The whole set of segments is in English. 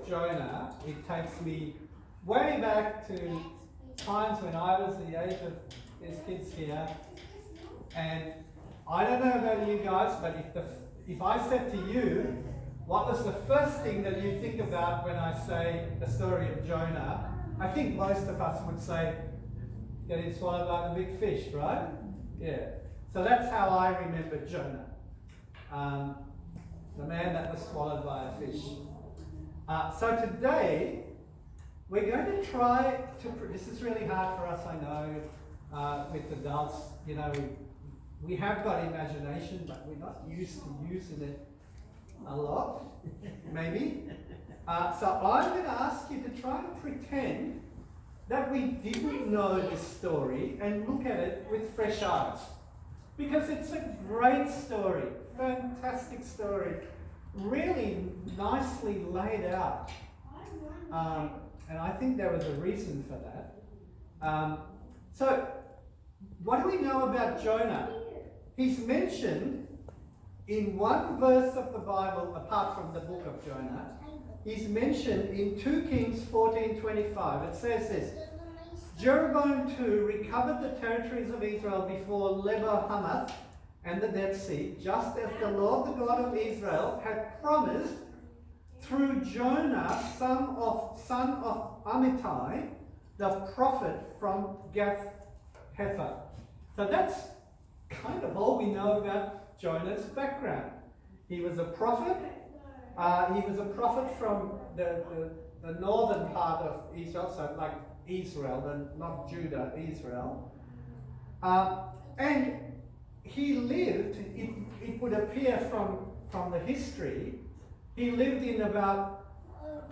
Jonah, it takes me way back to times when I was the age of these kids here. And I don't know about you guys, but if I said to you, what was the first thing that you think about when I say the story of Jonah? I think most of us would say, getting swallowed by the big fish, right? Yeah. So that's how I remember Jonah. The man that was swallowed by a fish. So today, we're going to try to, this is really hard for us, I know, with adults, you know, we have got imagination, but we're not used to using it a lot, maybe. So I'm going to ask you to try to pretend that we didn't know this story and look at it with fresh eyes. Because it's a great story, fantastic story, really nicely laid out. And I think there was a reason for that. So, what do we know about Jonah? He's mentioned in one verse of the Bible, apart from the book of Jonah. He's mentioned in 2 Kings 14:25. It says this: Jeroboam too recovered the territories of Israel before Lebo-Hamath and the Dead Sea, just as the Lord, the God of Israel, had promised through Jonah, son of Amittai, the prophet from Gath-Hepher. So that's kind of all we know about Jonah's background. He was a prophet. He was a prophet from the northern part of Israel, so like Israel, not Judah, Israel. And he lived, it would appear from the history, he lived in about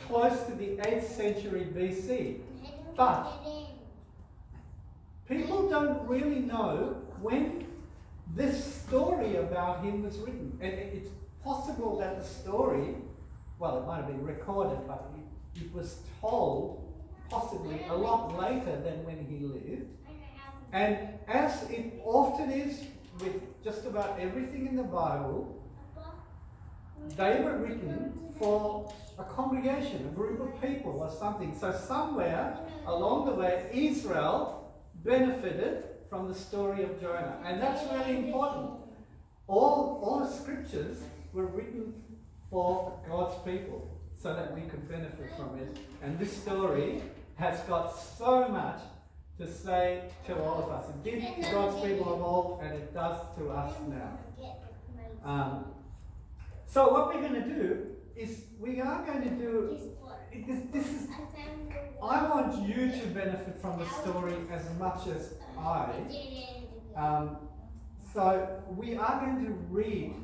close to the 8th century BC. But people don't really know when this story about him was written. And it's possible that the story, well, it might have been recorded, but it was told possibly a lot later than when he lived. And as it often is with just about everything in the Bible, they were written for a congregation, a group of people or something. So somewhere along the way, Israel benefited from the story of Jonah. And that's really important. All the scriptures were written for God's people so that we could benefit from it. And this story has got so much to say to all of us. It did to God's people of old, and it does to us now. So what we're going to do is we are going to do this is I want you to benefit from the story as much as I. So we are going to read,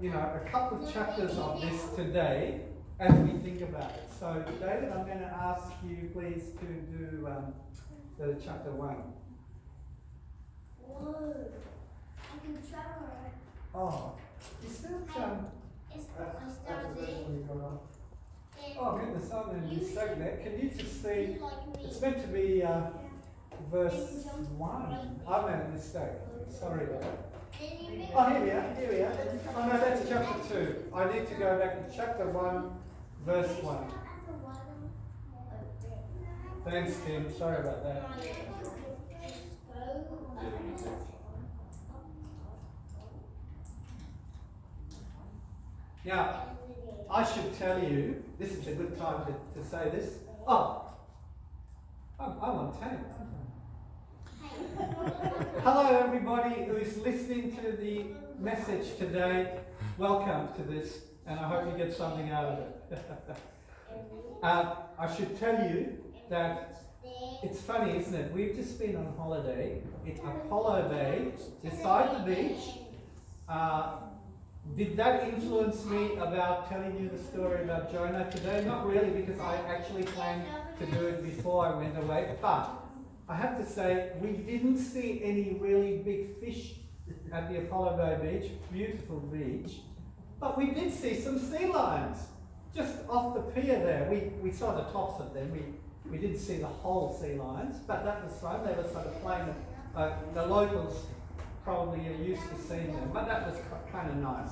a couple of chapters of this today as we think about it. So David, I'm going to ask you please to do the chapter 1. Whoa, I can travel. Oh, is that oh goodness, I made a mistake there. Can you just see? It's meant to be verse 1. I made a mistake. Sorry about that. Oh, here we are. Oh no, that's chapter 2. I need to go back to chapter 1, verse 1. Thanks, Tim. Sorry about that. Now, I should tell you, this is a good time to say this. Oh, I'm on tape. Hello everybody who is listening to the message today. Welcome to this, and I hope you get something out of it. I should tell you that it's funny, isn't it? We've just been on holiday in Apollo Bay, beside the beach. Did that influence me about telling you the story about Jonah today? Not really, because I actually planned to do it before I went away. But I have to say, we didn't see any really big fish at the Apollo Bay beach. Beautiful beach. But we did see some sea lions just off the pier there. We saw the tops of them. We didn't see the whole sea lions, but that was fun. They were sort of playing. The locals probably are used to seeing them, but that was kind of nice.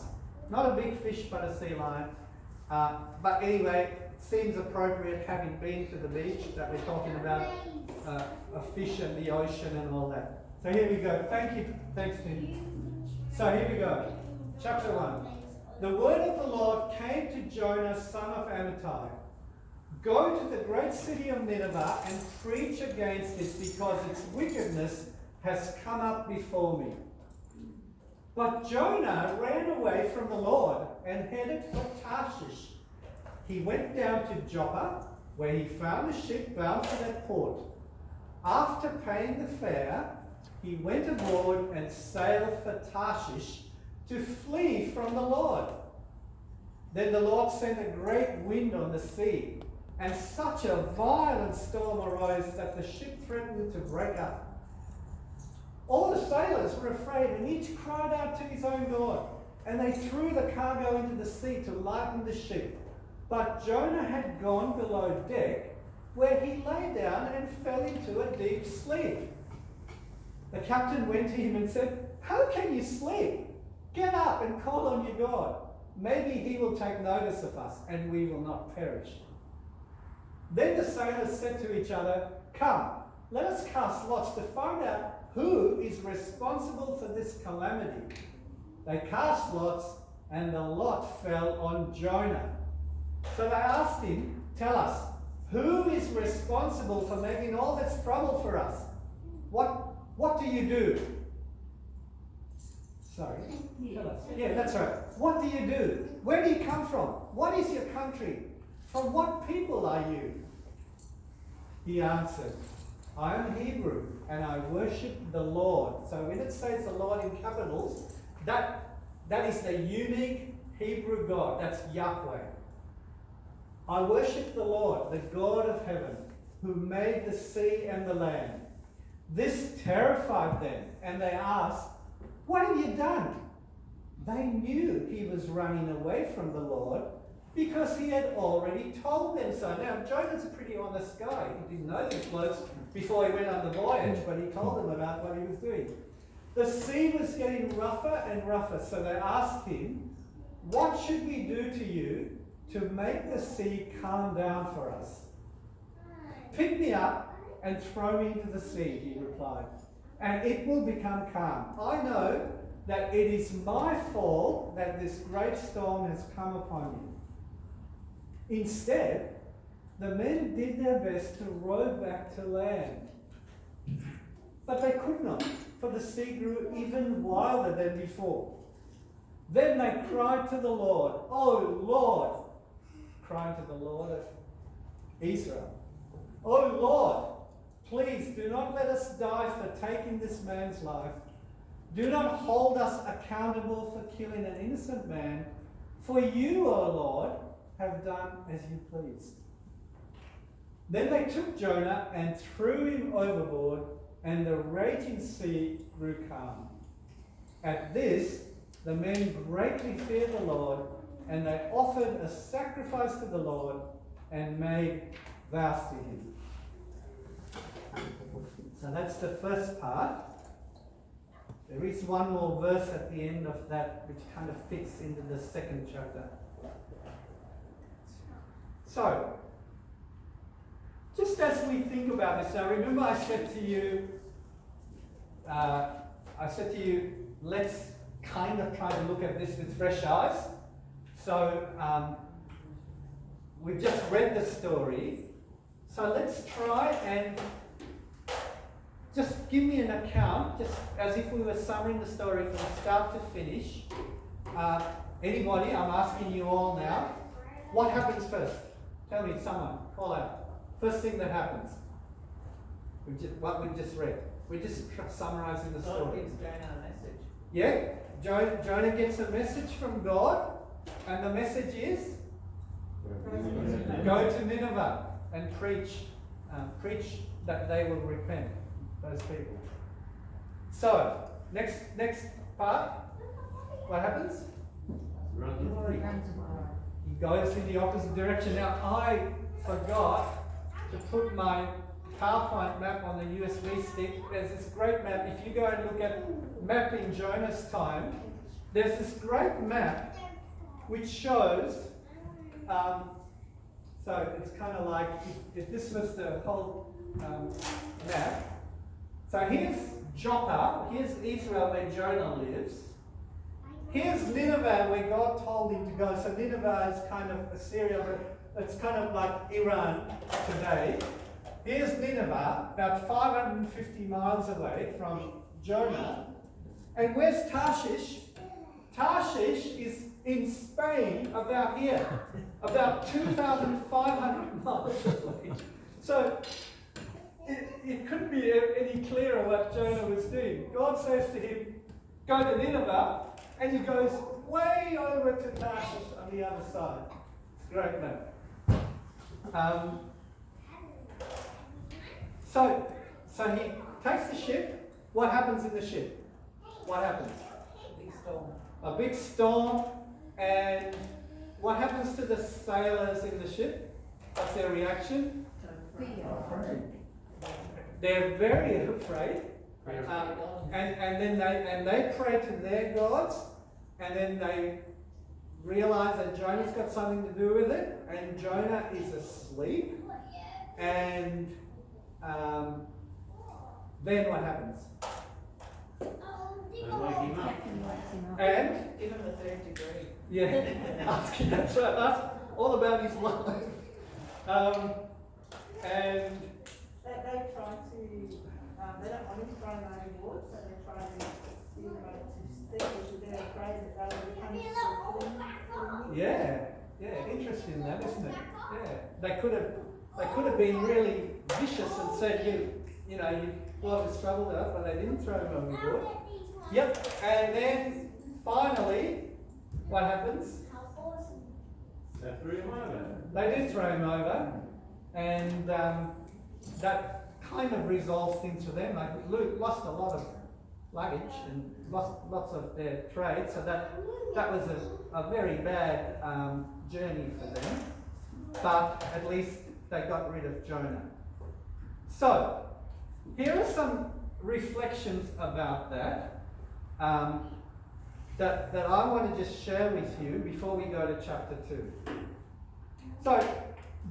Not a big fish, but a sea lion. But anyway, it seems appropriate, having been to the beach, that we're talking about a fish and the ocean and all that. So here we go. Thank you. Thanks, Tim. So here we go. Chapter 1. The word of the Lord came to Jonah, son of Amittai. Go to the great city of Nineveh and preach against it, because its wickedness has come up before me. But Jonah ran away from the Lord and headed for Tarshish. He went down to Joppa, where he found a ship bound for that port. After paying the fare, he went aboard and sailed for Tarshish to flee from the Lord. Then the Lord sent a great wind on the sea, and such a violent storm arose that the ship threatened to break up. All the sailors were afraid, and each cried out to his own God, and they threw the cargo into the sea to lighten the ship. But Jonah had gone below deck, where he lay down and fell into a deep sleep. The captain went to him and said, "How can you sleep? Get up and call on your God. Maybe he will take notice of us, and we will not perish." Then the sailors said to each other, "Come, let us cast lots to find out who is responsible for this calamity." They cast lots, and the lot fell on Jonah. So they asked him, "Tell us, who is responsible for making all this trouble for us? What do you do?" Sorry, tell us. Yeah, that's right. What do you do? Where do you come from? What is your country? From what people are you? He answered, "I am Hebrew, and I worship the Lord." So when it says the Lord in capitals, that is the unique Hebrew God. That's Yahweh. "I worship the Lord, the God of heaven, who made the sea and the land." This terrified them, and they asked, "What have you done?" They knew he was running away from the Lord, because he had already told them so. Now, Jonah's a pretty honest guy. He didn't know these blokes before he went on the voyage, but he told them about what he was doing. The sea was getting rougher and rougher, so they asked him, "What should we do to you to make the sea calm down for us?" "Pick me up and throw me into the sea," he replied, "and it will become calm. I know that it is my fault that this great storm has come upon you." Instead, the men did their best to row back to land. But they could not, for the sea grew even wilder than before. Then they cried to the Lord, "Oh Lord," crying to the Lord of Israel, "Oh Lord, please do not let us die for taking this man's life. Do not hold us accountable for killing an innocent man, for you, O Lord, have done as you pleased." Then they took Jonah and threw him overboard, and the raging sea grew calm. At this, the men greatly feared the Lord, and they offered a sacrifice to the Lord and made vows to him. So that's the first part. There is one more verse at the end of that which kind of fits into the second chapter. So, just as we think about this, now remember I said to you, let's kind of try to look at this with fresh eyes. So, we've just read the story. So let's try and just give me an account, just as if we were summarizing the story from start to finish. Anybody, I'm asking you all now, what happens first? Tell me, someone, call out. First thing that happens. What we just read. We're just summarizing the story. God gives Jonah a message. Yeah, Jonah gets a message from God, and the message is, go to Nineveh and preach that they will repent, those people. So, next part, what happens? He goes in the opposite direction. Now, I forgot to put my PowerPoint map on the USB stick. There's this great map. If you go and look at map in Jonah's time, there's this great map which shows so it's kind of like if this was the whole map. So here's Joppa, here's Israel where Jonah lives. Here's Nineveh where God told him to go. So Nineveh is kind of Assyria, but it's kind of like Iran today. Here's Nineveh, about 550 miles away from Jonah. And where's Tarshish? Tarshish is in Spain, about here, about 2,500 miles away. So it couldn't be any clearer what Jonah was doing. God says to him, go to Nineveh, and he goes way over to Tarshish on the other side. It's great, man. So he takes the ship. What happens in the ship? What happens? Big storm. A big storm. And what happens to the sailors in the ship? What's their reaction? Fear. They're very afraid. And then they pray to their gods, and then they realize that Jonah's got something to do with it, and Jonah is asleep. And then what happens? And Give him the third degree. that's right. That's all about his life. And They try to, they don't want him to throw him overboard, so they try to steer him over to sea because they're afraid that they will be punished for putting yeah, interesting that, isn't it? Yeah, they could have been really vicious and said you blow this trouble up, but they didn't throw him overboard. Yep, and then finally, what happens? They threw him over. They did throw him over, and that kind of resolved things for them. Like Luke lost a lot of luggage and lost lots of their trade, so that was a very bad journey for them. But at least they got rid of Jonah. So here are some reflections about that that I want to just share with you before we go to chapter 2. So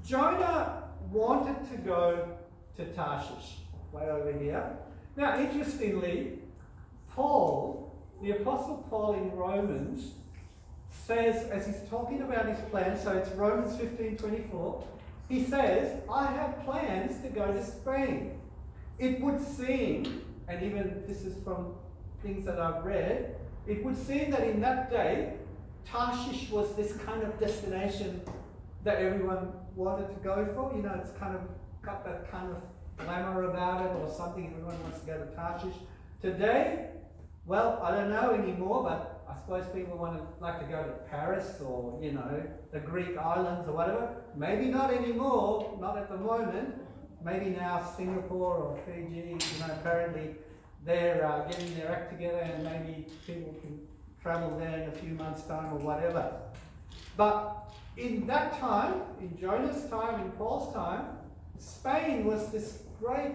Jonah wanted to go to Tarshish, way over here. Now, interestingly, Paul, the Apostle Paul in Romans, says, as he's talking about his plans, so it's Romans 15:24, he says, I have plans to go to Spain. It would seem, and even this is from things that I've read, it would seem that in that day, Tarshish was this kind of destination that everyone wanted to go for. You know, it's kind of got that kind of glamour about it or something. Everyone wants to go to Tarshish. Today, well, I don't know anymore, but I suppose people like to go to Paris or, the Greek islands or whatever. Maybe not anymore, not at the moment. Maybe now Singapore or Fiji, apparently they're getting their act together and maybe people can travel there in a few months' time or whatever. But in that time, in Jonah's time, in Paul's time, Spain was this great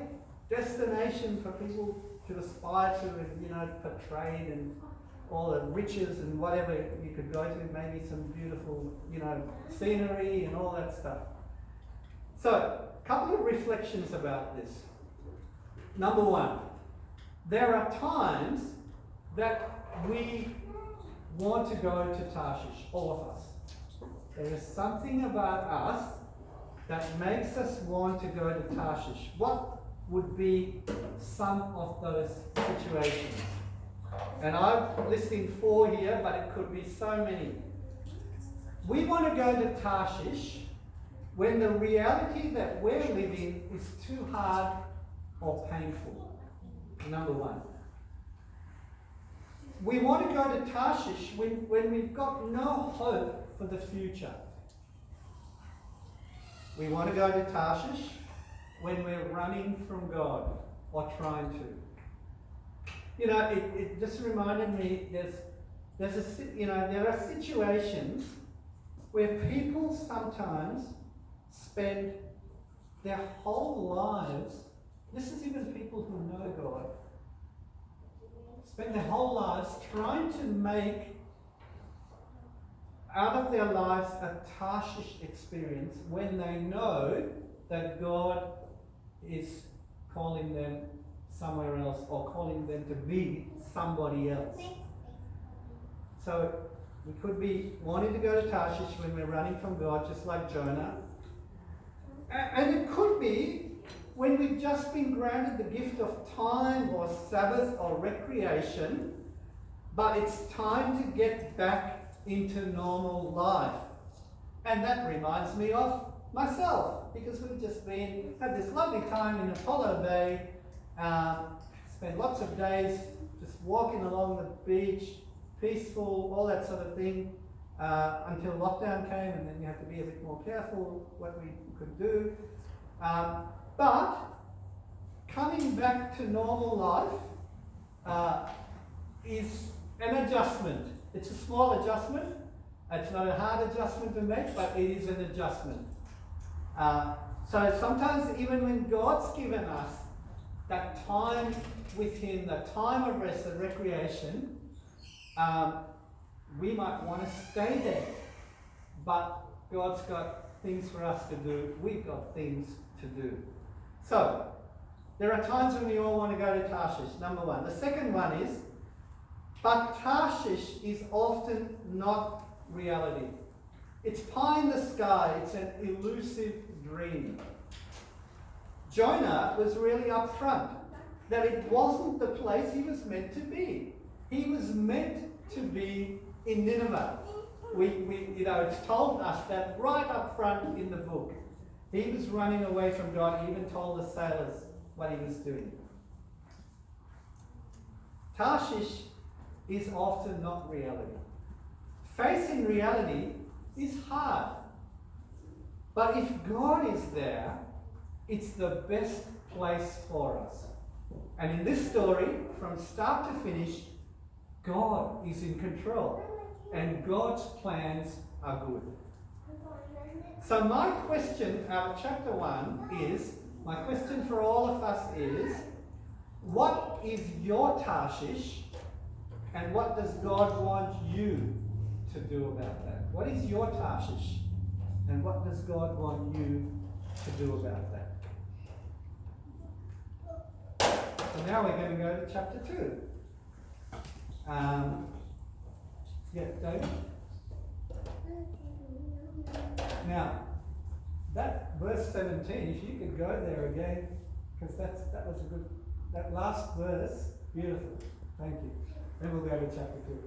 destination for people to aspire to and, for trade and all the riches and whatever you could go to, maybe some beautiful, scenery and all that stuff. So, a couple of reflections about this. Number one, there are times that we want to go to Tarshish, all of us. There is something about us that makes us want to go to Tarshish. What would be some of those situations? And I'm listing 4 here, but it could be so many. We want to go to Tarshish when the reality that we're living is too hard or painful. Number one. We want to go to Tarshish when we've got no hope for the future. We want to go to Tarshish when we're running from God or trying to. It just reminded me there are situations where people sometimes spend their whole lives, this is even people who know God, spend their whole lives trying to make out of their lives a Tarshish experience when they know that God is calling them somewhere else or calling them to be somebody else. So we could be wanting to go to Tarshish when we're running from God, just like Jonah. And it could be when we've just been granted the gift of time or Sabbath or recreation, but it's time to get back into normal life. And that reminds me of myself, because we've just had this lovely time in Apollo Bay, spent lots of days just walking along the beach, peaceful, all that sort of thing, until lockdown came, and then you have to be a bit more careful what we could do. But coming back to normal life is an adjustment. It's a small adjustment. It's not a hard adjustment to make, but it is an adjustment. So sometimes even when God's given us that time with Him, that time of rest and recreation, we might want to stay there. But God's got things for us to do. We've got things to do. So, there are times when we all want to go to Tarshish, number one. The second one is, but Tarshish is often not reality. It's pie in the sky. It's an elusive dream. Jonah was really upfront that it wasn't the place he was meant to be. He was meant to be in Nineveh. It's told us that right up front in the book. He was running away from God. He even told the sailors what he was doing. Tarshish is often not reality. Facing reality is hard. But if God is there, it's the best place for us. And in this story, from start to finish, God is in control. And God's plans are good. So my question out of chapter 1 is, my question for all of us is, what is your Tarshish and what does God want you to do about that? What is your Tarshish and what does God want you to do about that? So now we're going to go to chapter 2. David? Now, that verse 17, if you could go there again, because that was a good, that last verse, beautiful. Thank you. Then we'll go to chapter 2.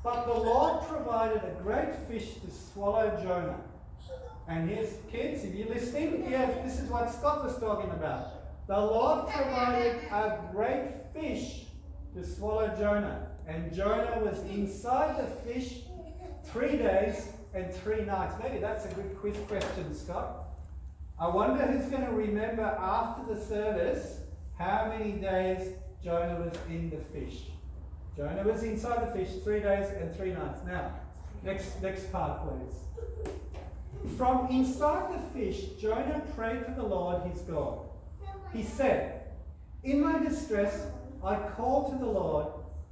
But the Lord provided a great fish to swallow Jonah. And here's, kids, if you're listening, this is what Scott was talking about. The Lord provided a great fish to swallow Jonah. And Jonah was inside the fish 3 days and 3 nights. Maybe that's a good quiz question, Scott. I wonder who's going to remember after the service how many days Jonah was in the fish. Jonah was inside the fish 3 days and 3 nights. Now, next part, please. From inside the fish, Jonah prayed to the Lord his God. He said, "In my distress, I called to the Lord,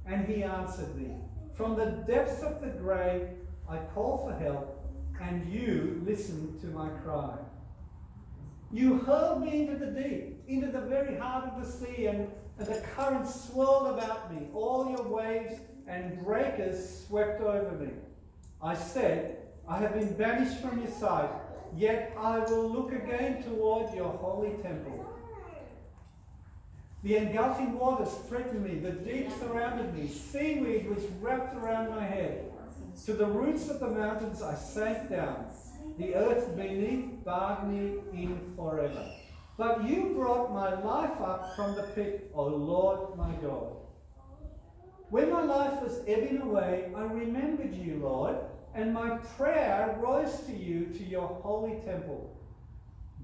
and he answered me. From the depths of the grave, I called for help, and you listened to my cry. You hurled me into the deep, into the very heart of the sea, and the currents swirled about me. All your waves and breakers swept over me. I said, I have been banished from your sight, yet I will look again toward your holy temple. The engulfing waters threatened me, the deep surrounded me, seaweed was wrapped around my head. To the roots of the mountains I sank down, the earth beneath barred me in forever. But you brought my life up from the pit, O Lord my God. When my life was ebbing away, I remembered you, Lord, and my prayer rose to you, to your holy temple.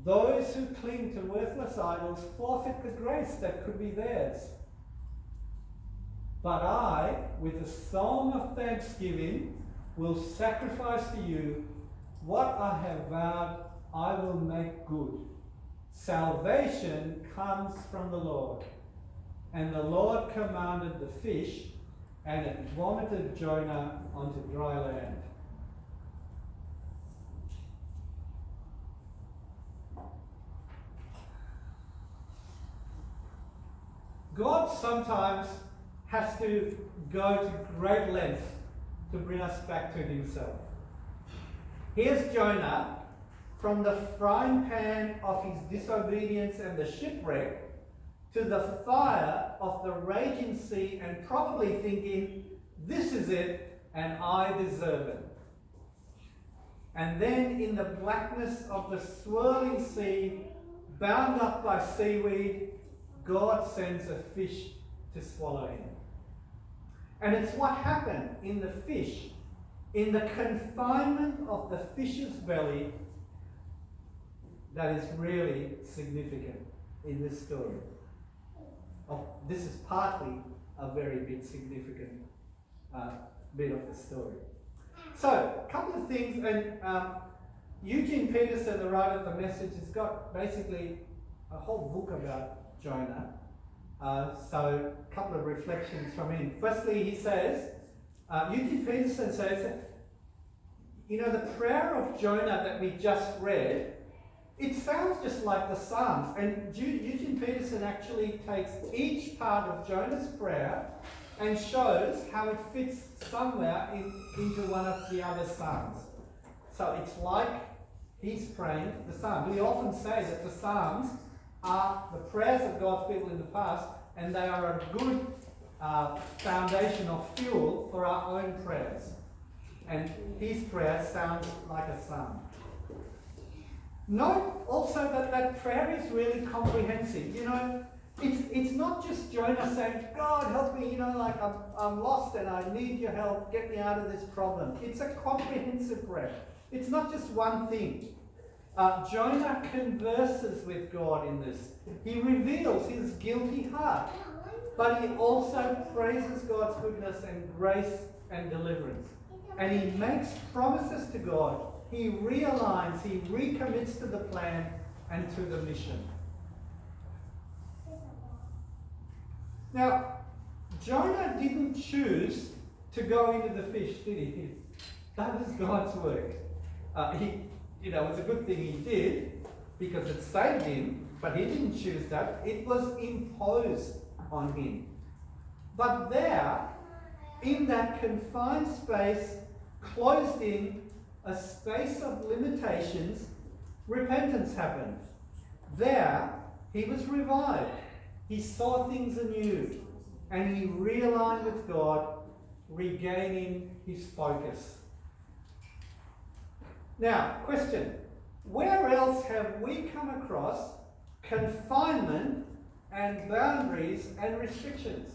Those who cling to worthless idols forfeit the grace that could be theirs. But I, with a song of thanksgiving, will sacrifice to you what I have vowed I will make good. Salvation comes from the Lord." And the Lord commanded the fish, and it vomited Jonah onto dry land. God sometimes has to go to great lengths to bring us back to himself. Here's Jonah from the frying pan of his disobedience and the shipwreck to the fire of the raging sea, and probably thinking, this is it and I deserve it. And then in the blackness of the swirling sea, bound up by seaweed, God sends a fish to swallow him. And it's what happened in the fish, in the confinement of the fish's belly, that is really significant in this story. This is partly a very bit significant bit of the story. So, a couple of things, and Eugene Peterson, the writer of the message, has got basically a whole book about Jonah. So, a couple of reflections from him. Firstly, he says, Eugene Peterson says, the prayer of Jonah that we just read, it sounds just like the Psalms. And Eugene Peterson actually takes each part of Jonah's prayer and shows how it fits somewhere into one of the other Psalms. So it's like he's praying the Psalms. We often say that the Psalms are the prayers of God's people in the past, and they are a good foundation of fuel for our own prayers. And his prayer sounds like a psalm. Note also that prayer is really comprehensive. It's not just Jonah saying, God help me, I'm lost and I need your help, get me out of this problem. It's a comprehensive prayer. It's not just one thing. Jonah converses with God in this. He reveals his guilty heart, but he also praises God's goodness and grace and deliverance. And he makes promises to God. He realigns, he recommits to the plan and to the mission. Now, Jonah didn't choose to go into the fish, did he? That was God's work. It was a good thing he did because it saved him, but he didn't choose that. It was imposed on him. But there, in that confined space, closed in a space of limitations, repentance happened. There, he was revived. He saw things anew, and he realigned with God, regaining his focus. Now, question. Where else have we come across confinement and boundaries and restrictions?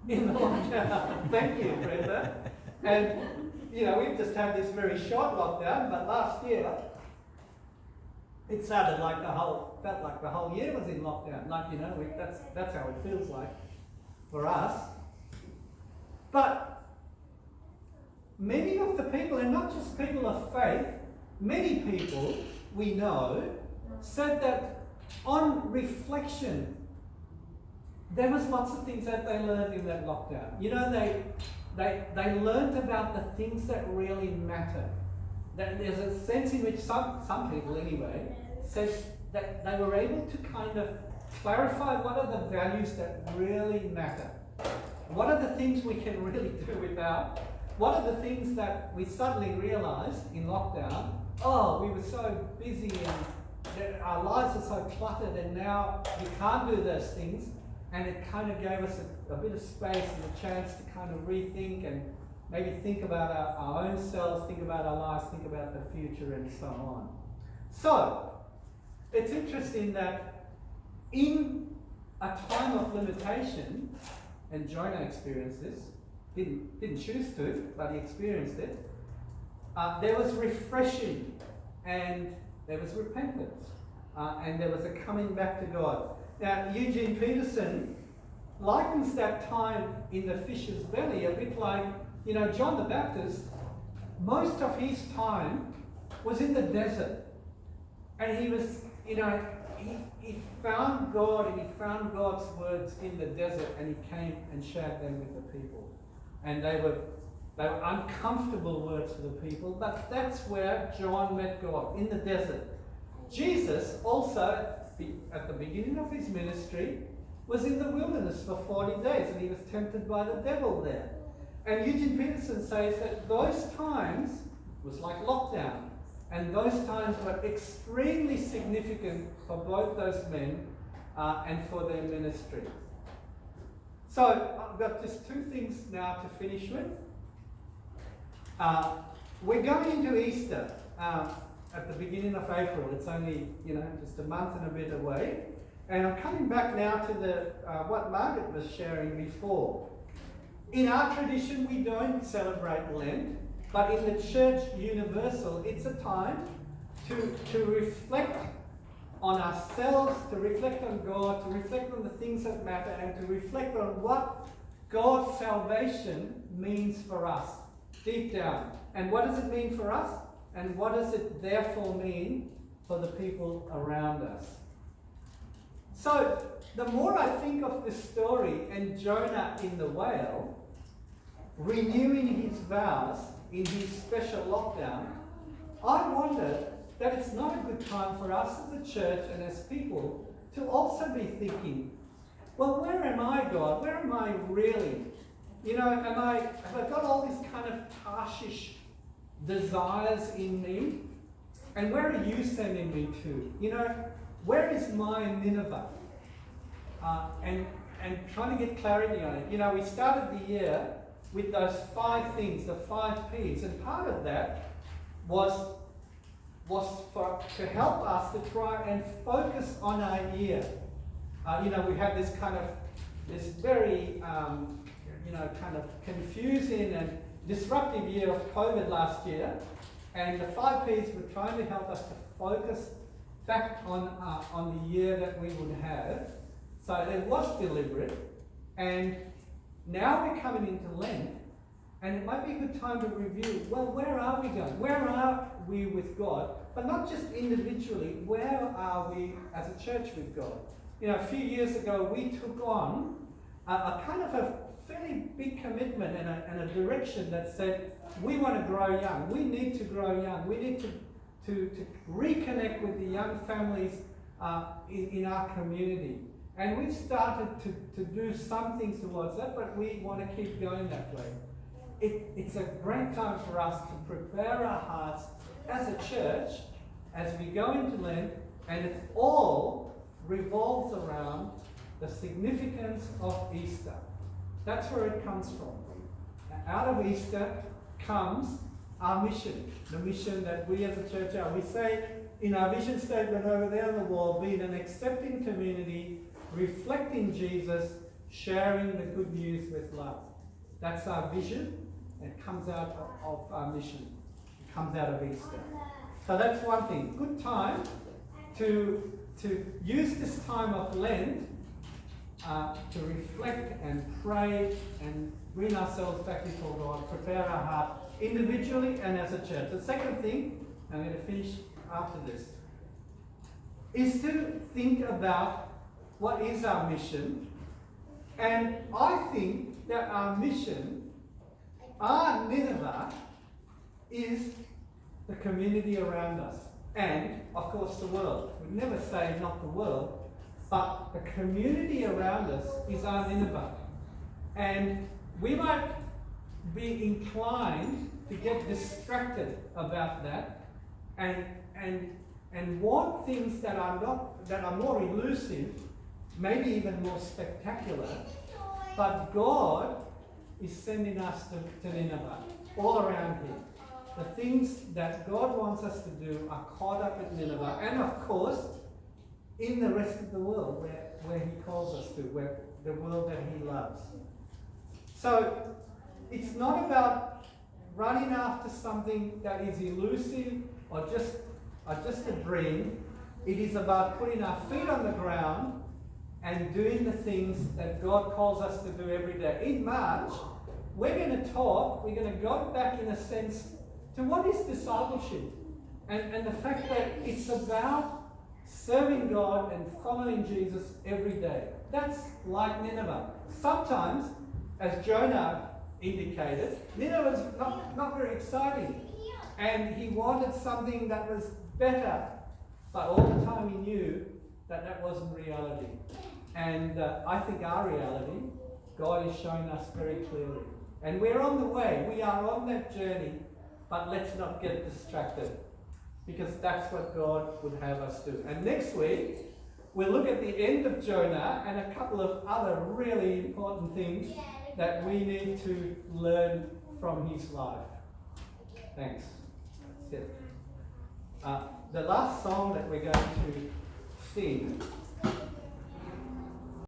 In the lockdown. Thank you, Brenda. And, we've just had this very short lockdown, but last year, it felt like the whole year was in lockdown. That's how it feels like for us. But many of the people, and not just people of faith, many people we know said that on reflection, there was lots of things that they learned in that lockdown. They learned about the things that really matter. That there's a sense in which some people anyway says that they were able to kind of clarify what are the values that really matter. What are the things we can really do without? What are the things that we suddenly realized in lockdown? Oh, we were so busy and our lives are so cluttered, and now we can't do those things. And it kind of gave us a bit of space and a chance to kind of rethink and maybe think about our own selves, think about our lives, think about the future, and so on. So, it's interesting that in a time of limitation, and Jonah experienced this, didn't choose to, but he experienced it, there was refreshing, and there was repentance, and there was a coming back to God. Now, Eugene Peterson likens that time in the fish's belly a bit like, John the Baptist, most of his time was in the desert. And he was, he found God and he found God's words in the desert, and he came and shared them with the people. And they were uncomfortable words for the people, but that's where John met God, in the desert. Jesus also, at the beginning of his ministry, was in the wilderness for 40 days, and he was tempted by the devil there. And Eugene Peterson says that those times was like lockdown, and those times were extremely significant for both those men and for their ministry. So I've got just two things now to finish with. We're going into Easter at the beginning of April. It's only, just a month and a bit away. And I'm coming back now to what Margaret was sharing before. In our tradition, we don't celebrate Lent, but in the Church Universal, it's a time to reflect on ourselves, to reflect on God, to reflect on the things that matter, and to reflect on what God's salvation means for us, deep down. And what does it mean for us? And what does it therefore mean for the people around us? So, the more I think of this story and Jonah in the whale, renewing his vows in his special lockdown, I wonder that it's not a good time for us as a church and as people to also be thinking, well, where am I, God? Where am I really? Have I got all these kind of Tarshish desires in me? And where are you sending me to? Where is my Nineveh? And trying to get clarity on it. We started the year with those 5 things, the 5 P's, and part of that was to help us to try and focus on our year. We had this very kind of confusing and disruptive year of COVID last year, and the 5 P's were trying to help us to focus back on the year that we would have. So it was deliberate, and now we're coming into Lent, and it might be a good time to review, well, where are we going? Where are we with God? But not just individually, where are we as a church with God? A few years ago, we took on a kind of a fairly big commitment and a direction that said, we want to grow young. We need to grow young. We need to reconnect with the young families in our community. And we've started to do some things towards that, but we want to keep going that way. It's a great time for us to prepare our hearts as a church as we go into Lent, and it all revolves around the significance of Easter. That's where it comes from. Out of Easter comes our mission, the mission that we as a church are. We say in our vision statement over there on the wall, being an accepting community, reflecting Jesus, sharing the good news with love. That's our vision. It comes out of our mission. It comes out of Easter. So that's one thing. Good time to use this time of Lent to reflect and pray and bring ourselves back before God, prepare our heart individually and as a church. The second thing, I'm going to finish after this, is to think about what is our mission. And I think that our mission, our Nineveh, is the community around us. And, of course, the world. We never say not the world, but the community around us is our Nineveh. And we might be inclined to get distracted about that and want things that are more elusive, maybe even more spectacular. But God is sending us to Nineveh, all around here. The things that God wants us to do are caught up in Nineveh, and of course, in the rest of the world where He calls us to, where the world that He loves. So, it's not about running after something that is elusive or just a dream. It is about putting our feet on the ground and doing the things that God calls us to do every day. In March, we're going to go back in a sense to what is discipleship, and the fact that it's about serving God and following Jesus every day. That's like Nineveh. Sometimes, as Jonah indicated, Nineveh was not very exciting. And he wanted something that was better. But all the time he knew that that wasn't reality. And I think our reality, God is showing us very clearly. And we're on the way. We are on that journey. But let's not get distracted. Because that's what God would have us do. And next week, we'll look at the end of Jonah and a couple of other really important things that we need to learn from his life. Thanks. That's it. The last song that we're going to sing